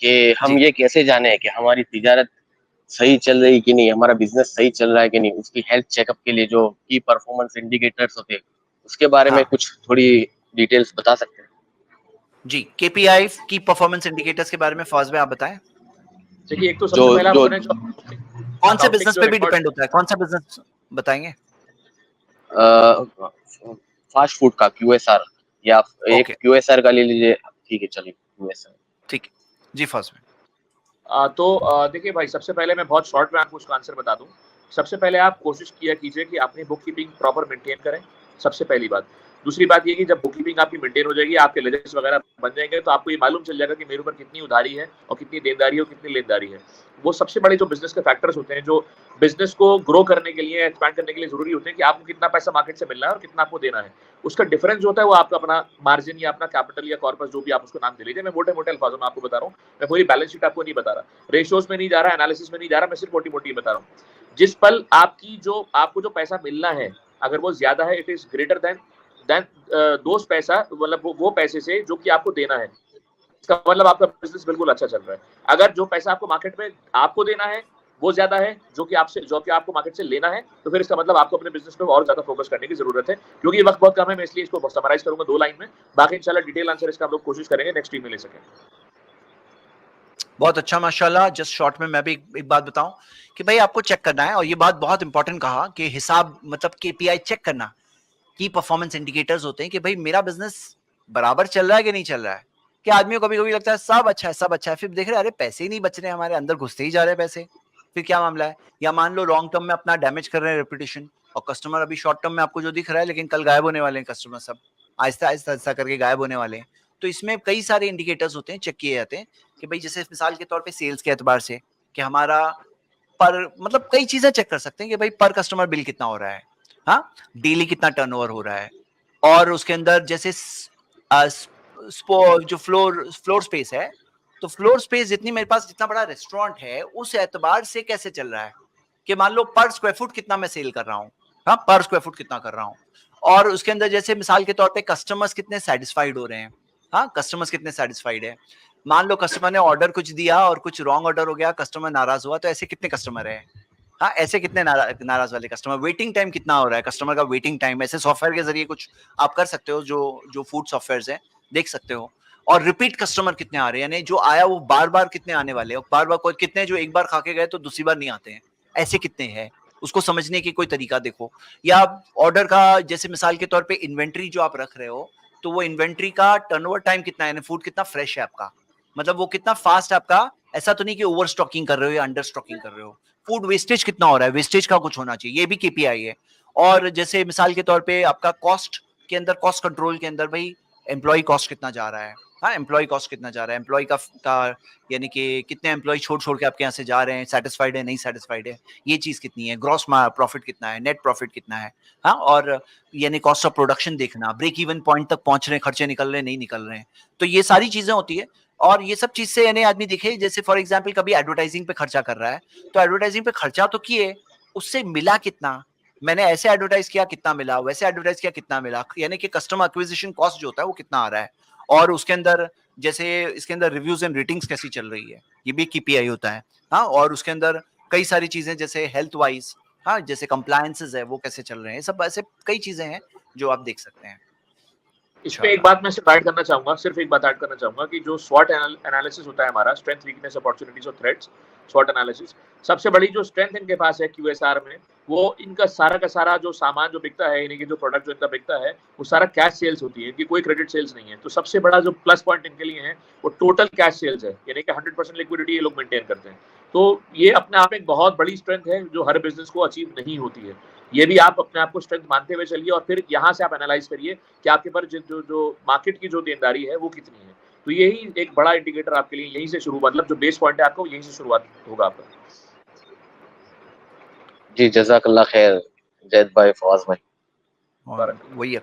कि हम जी ये कैसे जाने कि हमारी तिजारत सही चल रही कि नहीं, हमारा बिजनेस सही चल रहा है कि नहीं, उसकी हेल्थ चेकअप के लिए जो की परफॉर्मेंस इंडिकेटर्स होते हैं उसके बारे में हाँ कुछ थोड़ी डिटेल्स बता सकते हैं? जी, केपीआई की परफॉर्मेंस इंडिकेटर्स के बारे में फौज में आप बताएं। देखिए, एक तो जो सबसे पहला जो आपने जो कौन से अकाउंटिंग बिजनेस जो पे भी रिकॉर्ड, डिपेंड होता है, कौन सा बिजनेस बताएंगे? फास्ट फूड का क्यूएसआर, या एक ओके क्यूएसआर का ले लीजिए, ठीक है चलिए क्यूएसआर। ठीक है जी फौज में। देखिए भाई, सबसे पहले मैं बहुत शॉर्ट में आपको उसका आंसर बता दूं। सबसे पहले आप कोशिश किया कीजिए कि अपनी बुक कीपिंग प्रॉपर मेंटेन करें, सबसे पहली बात। दूसरी बात ये कि जब बुक कीपिंग आपकी मेंटेन हो जाएगी, आपके लेजर्स वगैरह बन जाएंगे, तो आपको ये मालूम चल जाएगा कि मेरे ऊपर कितनी उधारी है और कितनी देनदारी है और कितनी लेनदारी है। वो सबसे बड़े जो बिजनेस के फैक्टर्स होते हैं, जो बिजनेस को ग्रो करने के लिए, एक्सपैंड करने के लिए जरूरी होते हैं, कि आपको कितना पैसा मार्केट से मिलना है और कितना आपको देना है। उसका डिफरेंस जो होता है वो आपका अपना मार्जिन या अपना कैपिटल या कॉर्पस, जो भी आप उसको नाम दे लीजिए। मैं मोटे मोटे अल्फाजों में आपको बता रहा हूँ, मैं पूरी बैलेंस शीट आपको नहीं बता रहा, रेशियोज में नहीं जा रहा, एनालिसिस में नहीं जा रहा, मैं सिर्फ मोटी मोटी बता रहा हूँ। जिस पल आपको जो पैसा मिलना है, अगर वो ज्यादा है, इट इज ग्रेटर देन दोस्त पैसा, मतलब वो पैसे से जो कि आपको देना है, इसका मतलब आपका बिजनेस बिल्कुल अच्छा चल रहा है। अगर जो पैसा आपको मार्केट में आपको देना है वो ज्यादा है जो कि आपको मार्केट से लेना है, तो फिर इसका मतलब आपको अपने बिजनेस पे और ज्यादा फोकस करने की जरूरत है। क्योंकि वक्त बहुत कम है, मैं इसलिए इसको समराइज करूंगा 2 लाइन में। बाकी इंशाल्लाह डिटेल आंसर इसका हम लोग कोशिश करेंगे नेक्स्ट टीम में ले सकें। बहुत अच्छा माशाल्लाह। जस्ट शॉर्ट में मैं भी एक बात बताऊं कि भाई आपको चेक करना है, और ये बात बहुत इंपॉर्टेंट कहा कि हिसाब मतलब केपीआई चेक करना, की परफॉर्मेंस इंडिकेटर्स होते हैं कि भाई मेरा बिजनेस बराबर चल रहा है कि नहीं चल रहा है। कि आदमी को कभी कभी लगता है सब अच्छा है सब अच्छा है, फिर देख रहे अरे पैसे ही नहीं बच रहे, हमारे अंदर घुसते ही जा रहे हैं पैसे, फिर क्या मामला है। या मान लो लॉन्ग टर्म में अपना डैमेज कर रहे हैं रेपुटेशन, और कस्टमर अभी शॉर्ट टर्म में आपको जो दिख रहा है, लेकिन कल गायब होने वाले हैं कस्टमर, सब आहिस्ता आहिस्ता आहिस्ता करके गायब होने वाले हैं। तो इसमें कई सारे इंडिकेटर्स होते हैं, चेक किए जाते हैं कि भाई जैसे मिसाल के तौर पे सेल्स के एतबार से कि हमारा पर मतलब कई चीजें चेक कर सकते हैं कि भाई पर कस्टमर बिल कितना हो रहा है, हाँ डेली कितना टर्नओवर हो रहा है, और उसके अंदर जैसे जो फ्लोर स्पेस है, तो फ्लोर स्पेस जितनी मेरे पास, जितना बड़ा रेस्टोरेंट है उस एतबार से कैसे चल रहा है कि मान लो पर स्क्वायर फुट कितना मैं सेल कर रहा हूँ, हाँ पर स्क्वायर फुट कितना कर रहा हूँ, और उसके अंदर जैसे मिसाल के तौर पे कस्टमर्स कितने सेटिस्फाइड हो रहे हैं, हाँ कस्टमर्स कितने सेटिस्फाइड है। मान लो कस्टमर ने ऑर्डर कुछ दिया और कुछ रॉन्ग ऑर्डर हो गया, कस्टमर नाराज हुआ, तो ऐसे कितने कस्टमर है, हाँ ऐसे कितने नाराज वाले कस्टमर, वेटिंग टाइम कितना हो रहा है कस्टमर का, वेटिंग टाइम ऐसे सॉफ्टवेयर के जरिए कुछ आप कर सकते हो, जो जो फूड सॉफ्टवेयर है देख सकते हो। और रिपीट कस्टमर कितने आ रहे हैं, यानी जो आया वो बार बार कितने आने वाले हैं, बार बार कोई कितने जो एक बार खा के गए तो दूसरी बार नहीं आते हैं, ऐसे कितने हैं, उसको समझने की कोई तरीका देखो। या ऑर्डर का जैसे मिसाल के तौर पे इन्वेंट्री जो आप रख रहे हो, तो वो इन्वेंट्री का टर्नओवर टाइम कितना है, फूड कितना फ्रेश है आपका, मतलब वो कितना फास्ट आपका, ऐसा तो नहीं कि ओवर स्टॉकिंग कर रहे हो या अंडर स्टॉकिंग कर रहे हो। फूड वेस्टेज कितना हो रहा है, वेस्टेज का कुछ होना चाहिए, ये भी केपीआई है। और जैसे मिसाल के तौर पे आपका कॉस्ट के अंदर, कॉस्ट कंट्रोल के अंदर भाई एम्प्लॉय कॉस्ट कितना जा रहा है, हाँ एम्प्लॉय कॉस्ट कितना जा रहा है, एम्प्लॉय का यानी कि कितने एम्प्लॉय छोड़ छोड़ के आपके यहाँ से जा रहे हैं, सेटिस्फाइड है नहीं सेटिस्फाइड है, ये चीज कितनी है, ग्रॉस प्रॉफिट कितना है, नेट प्रॉफिट कितना है, हाँ और यानी कॉस्ट ऑफ प्रोडक्शन देखना, ब्रेक इवन पॉइंट तक पहुंच रहे हैं, खर्चे निकल रहे हैं नहीं निकल रहे हैं, तो ये सारी चीजें होती है। और ये सब चीज से यानी आदमी देखे, जैसे फॉर एग्जाम्पल कभी एडवर्टाइजिंग पे खर्चा कर रहा है, तो एडवर्टाइजिंग पे खर्चा तो किए, उससे मिला कितना, मैंने ऐसे एडवर्टाइज किया कितना मिला, वैसे एडवर्टाइज किया कितना मिला, यानी कि कस्टमर एक्विजिशन कॉस्ट जो होता है वो कितना आ रहा है। और उसके अंदर जैसे इसके अंदर रिव्यूज एंड रेटिंग्स कैसी चल रही है, ये भी केपीआई होता है, हाँ और उसके अंदर कई सारी चीजें जैसे हेल्थ वाइज, हाँ जैसे कंप्लायंसेस है वो कैसे चल रहे हैं, सब ऐसे कई चीजें हैं जो आप देख सकते हैं। इस पे एक बात मैं सिर्फ ऐड करना चाहूंगा, सिर्फ एक बात ऐड करना चाहूंगा कि जो स्वॉट एनालिसिस होता है हमारा, स्ट्रेंथ वीकनेस अपॉर्चुनिटीज और थ्रेट्स, स्वॉट एनालिसिस, सबसे बड़ी जो स्ट्रेंथ इनके पास है क्यूएसआर में, वो इनका सारा का सारा जो सामान जो बिकता है, यानी कि जो प्रोडक्ट जो इनका बिकता है, वो सारा कैश सेल्स होती है, इनकी कोई क्रेडिट सेल्स नहीं है। तो सबसे बड़ा जो प्लस पॉइंट इनके लिए है वो टोटल कैश सेल्स है, यानी कि 100% लिक्विडिटी ये लोग मेंटेन करते हैं। तो ये अपने आप में एक बहुत बड़ी स्ट्रेंथ है जो हर बिजनेस को अचीव नहीं होती है। ये भी आप अपने आप को स्ट्रेंथ मानते हुए चलिए, और फिर यहाँ से आप एनालाइज करिए कि आपके पास जो मार्केट की जो देनदारी है वो कितनी है। तो यही एक बड़ा इंडिकेटर आपके लिए, यहीं से शुरू, मतलब जो बेस पॉइंट है आपको यहीं से शुरुआत होगा आपका। जी जज़ाकल्लाह खैर जैद भाई, फवाज भाई। और वही